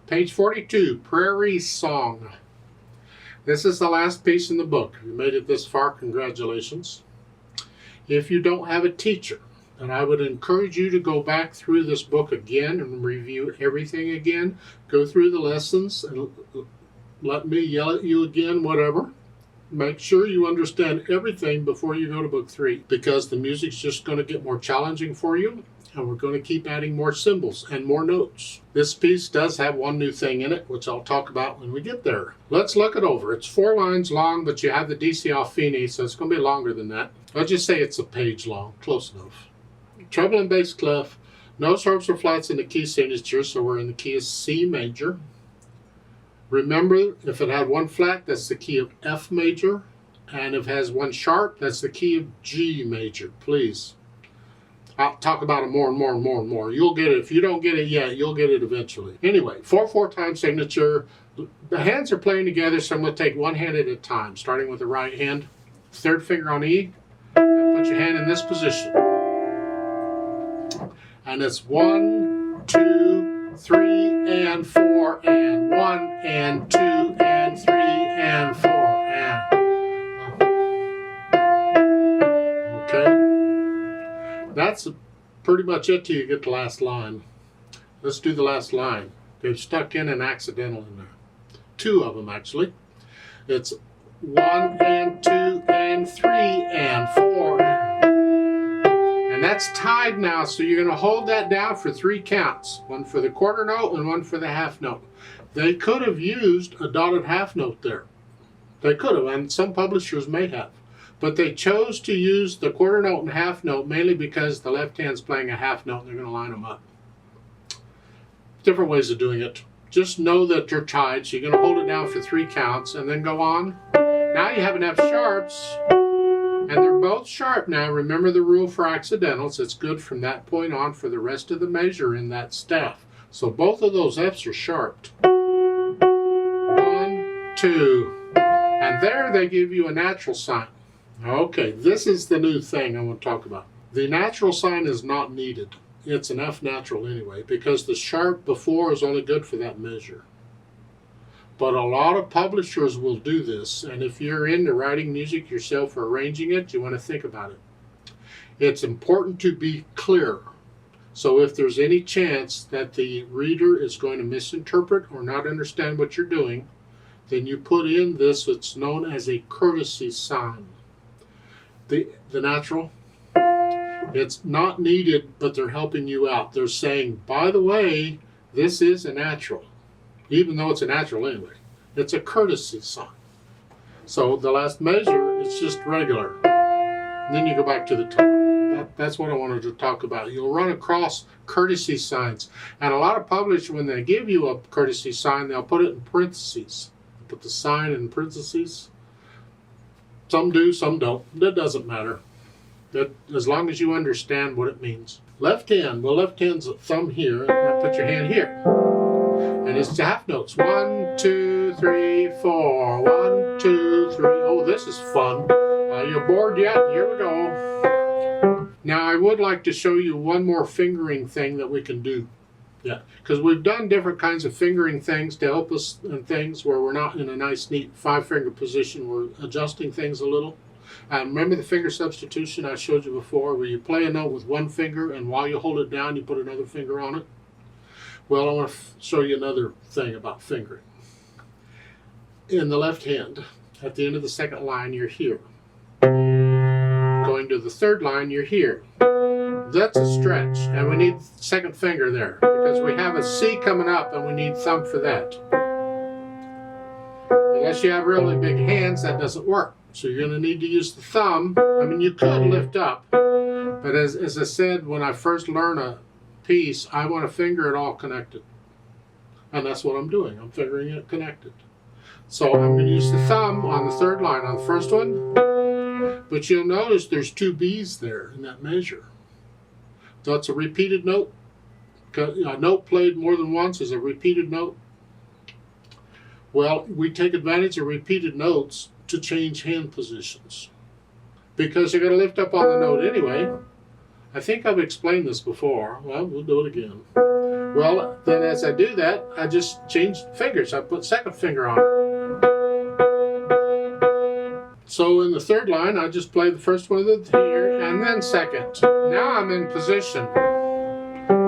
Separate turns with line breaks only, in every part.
Page 42, Prairie Song. This is the last piece in the book. If you made it this far, congratulations. If you don't have a teacher, then I would encourage you to go back through this book again and review everything again. Go through the lessons and let me yell at you again, whatever. Make sure you understand everything before you go to book 3, because the music's just going to get more challenging for you, and we're going to keep adding more symbols and more notes. This piece does have one new thing in it, which I'll talk about when we get there. Let's look it over. It's 4 lines long, but you have the DC off Fini, so it's going to be longer than that. I'll just say it's a page long. Close enough. Treble and bass clef. No sharps or flats in the key signature, so we're in the key of C major. Remember, if it had 1 flat, that's the key of F major. And if it has 1 sharp, that's the key of G major. Please. I'll talk about it more and more and more and more. You'll get it. If you don't get it yet, you'll get it eventually. Anyway, 4/4 time signature. The hands are playing together, so I'm going to take one hand at a time, starting with the right hand. 3rd finger on E. And put your hand in this position. And it's 1, 2, 3, and 4, and 1, and 2, and 3, and 4, and... Okay? That's pretty much it till you get the last line. Let's do the last line. They've stuck in an accidental in there. 2 of them, actually. It's 1, and 2, and 3, and 4, and that's tied now, so you're going to hold that down for 3 counts. 1 for the quarter note and 1 for the half note. They could have used a dotted half note there. They could have, and some publishers may have. But they chose to use the quarter note and half note mainly because the left hand's playing a half note and they're going to line them up. Different ways of doing it. Just know that you're tied, so you're going to hold it down for 3 counts and then go on. Now you have an F sharps. And they're both sharp now. Remember the rule for accidentals. It's good from that point on for the rest of the measure in that staff. So both of those F's are sharped. 1, 2. And there they give you a natural sign. Okay, this is the new thing I want to talk about. The natural sign is not needed. It's an F natural anyway, because the sharp before is only good for that measure. But a lot of publishers will do this, and if you're into writing music yourself or arranging it, you want to think about it. It's important to be clear. So if there's any chance that the reader is going to misinterpret or not understand what you're doing, then you put in this, what's known as a courtesy sign. The natural, it's not needed, but they're helping you out. They're saying, by the way, this is a natural. Even though it's a natural anyway. It's a courtesy sign. So the last measure, it's just regular. And then you go back to the top. That's what I wanted to talk about. You'll run across courtesy signs. And a lot of publishers, when they give you a courtesy sign, they'll put it in parentheses. Put the sign in parentheses. Some do, some don't. That doesn't matter. That, as long as you understand what it means. Left hand. Well, left hand's a thumb here. And put your hand here. And it's half notes. 1, 2, 3, 4. 1, 2, 3. Oh, this is fun. You bored yet? Here we go. Now, I would like to show you one more fingering thing that we can do. Yeah, because we've done different kinds of fingering things to help us in things where we're not in a nice, neat 5-finger position. We're adjusting things a little. And remember the finger substitution I showed you before, where you play a note with 1 finger, and while you hold it down, you put another finger on it? Well, I want to show you another thing about fingering. In the left hand, at the end of the 2nd line, you're here. Going to the 3rd line, you're here. That's a stretch, and we need 2nd finger there, because we have a C coming up, and we need thumb for that. Unless you have really big hands, that doesn't work. So you're going to need to use the thumb. I mean, you could lift up, but as I said, when I first learned a piece, I want to finger it all connected. And that's what I'm doing. I'm fingering it connected. So I'm going to use the thumb on the 3rd line on the first one. But you'll notice there's 2 B's there in that measure. So it's a repeated note. A note played more than once is a repeated note. Well, we take advantage of repeated notes to change hand positions. Because you're going to lift up on the note anyway. I think I've explained this before. Well, we'll do it again. Well, then as I do that, I just change fingers. I put second finger on it. So in the third line, I just play the first one here and then second. Now I'm in position.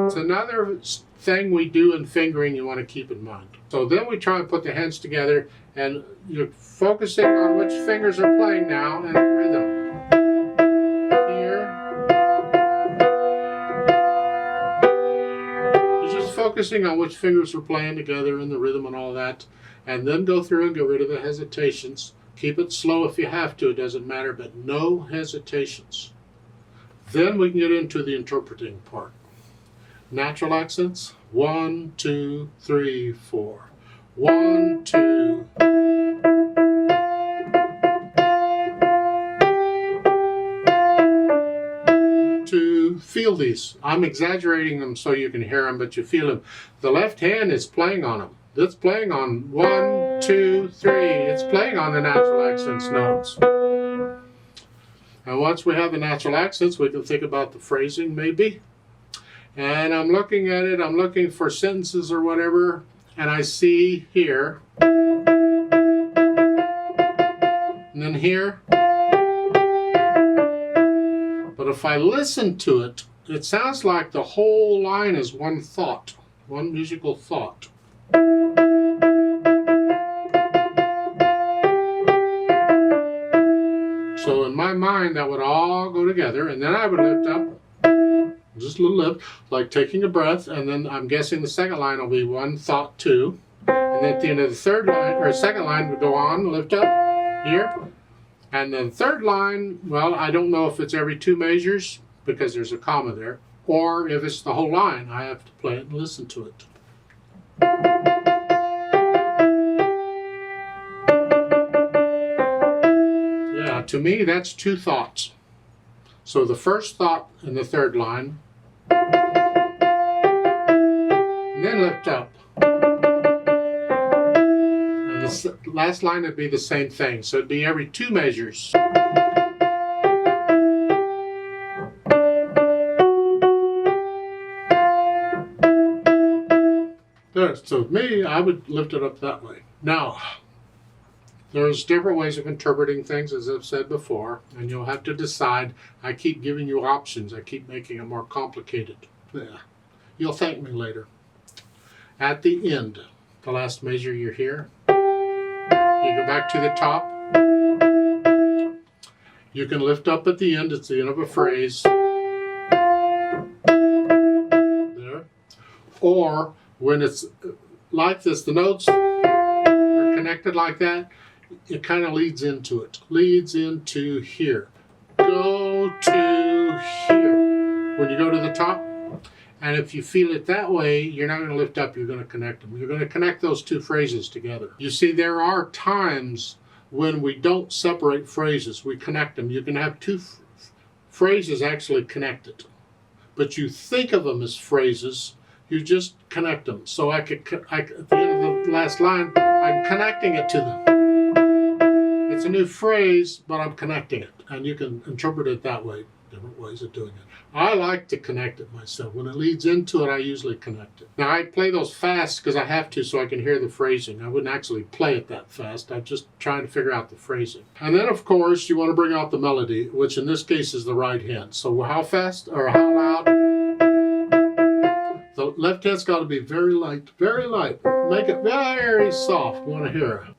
It's another thing we do in fingering you want to keep in mind. So then we try and put the hands together, and you're focusing on which fingers are playing now and the rhythm. Here. You're just focusing on which fingers are playing together and the rhythm and all that, and then go through and get rid of the hesitations. Keep it slow if you have to, it doesn't matter, but no hesitations. Then we can get into the interpreting part. Natural accents, 1, 2, 3, 4. 1, 2. To feel these. I'm exaggerating them so you can hear them, but you feel them. The left hand is playing on them. It's playing on 1, 2, 3. It's playing on the natural accents notes. And once we have the natural accents, we can think about the phrasing maybe. And I'm looking at it, I'm looking for sentences or whatever, and I see here, and then here. But if I listen to it, it sounds like the whole line is one thought, one musical thought. So in my mind, that would all go together, and then I would lift up, just a little lift, like taking a breath, and then I'm guessing the second line will be one thought, 2. And then at the end of the third line, or second line, would go on, lift up, here. And the third line, well, I don't know if it's every 2 measures, because there's a comma there, or if it's the whole line. I have to play it and listen to it. Yeah, to me, that's 2 thoughts. So the first thought in the third line, and then lift up. And the last line would be the same thing. So it'd be every 2 measures. There, so me, I would lift it up that way. Now, there's different ways of interpreting things, as I've said before, and you'll have to decide. I keep giving you options. I keep making it more complicated. Yeah. You'll thank me later. At the end, the last measure you hear, you go back to the top. You can lift up at the end. It's the end of a phrase. There. Or when it's like this, the notes are connected like that, it kind of leads into it. Leads into here. Go to here. When you go to the top, and if you feel it that way, you're not going to lift up, you're going to connect them. You're going to connect those 2 phrases together. You see, there are times when we don't separate phrases, we connect them. You can have 2 phrases actually connected, but you think of them as phrases, you just connect them. So at the end of the last line, I'm connecting it to them. It's a new phrase, but I'm connecting it, and you can interpret it that way. Different ways of doing it. I like to connect it myself. When it leads into it, I usually connect it. Now, I play those fast because I have to so I can hear the phrasing. I wouldn't actually play it that fast. I'm just trying to figure out the phrasing. And then, of course, you want to bring out the melody, which in this case is the right hand. So how fast or how loud? The left hand's got to be very light, very light. Make it very soft. You want to hear it.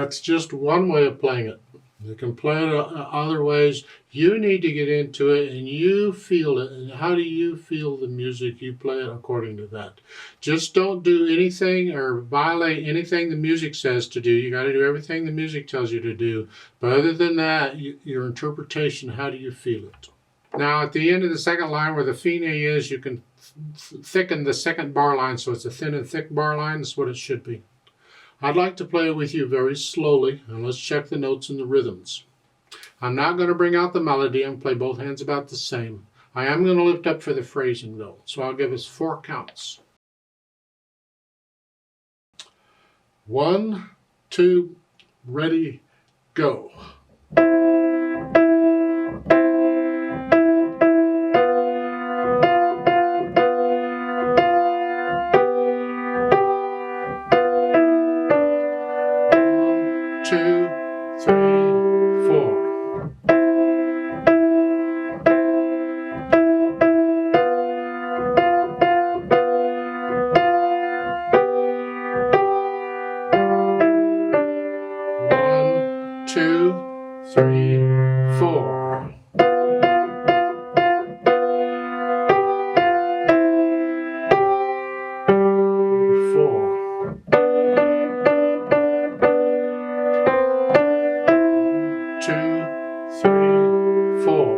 That's just one way of playing it. You can play it other ways. You need to get into it and you feel it. And how do you feel the music? You play it according to that. Just don't do anything or violate anything the music says to do. You got to do everything the music tells you to do. But other than that, your interpretation, how do you feel it? Now at the end of the second line where the fine is, you can thicken the second bar line so it's a thin and thick bar line. That's what it should be. I'd like to play it with you very slowly, and let's check the notes and the rhythms. I'm not going to bring out the melody and play both hands about the same. I am going to lift up for the phrasing though, so I'll give us 4 counts. 1, 2, ready, go. 2, 3, 4. 1, 2, 3, 4. 4. 2, 3, 4.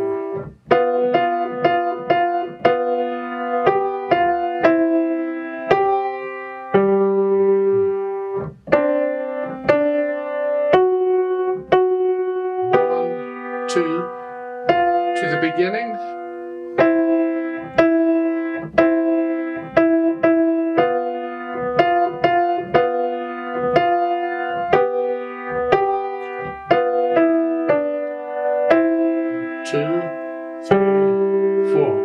1, 2, to the beginning. 2, 3, 4.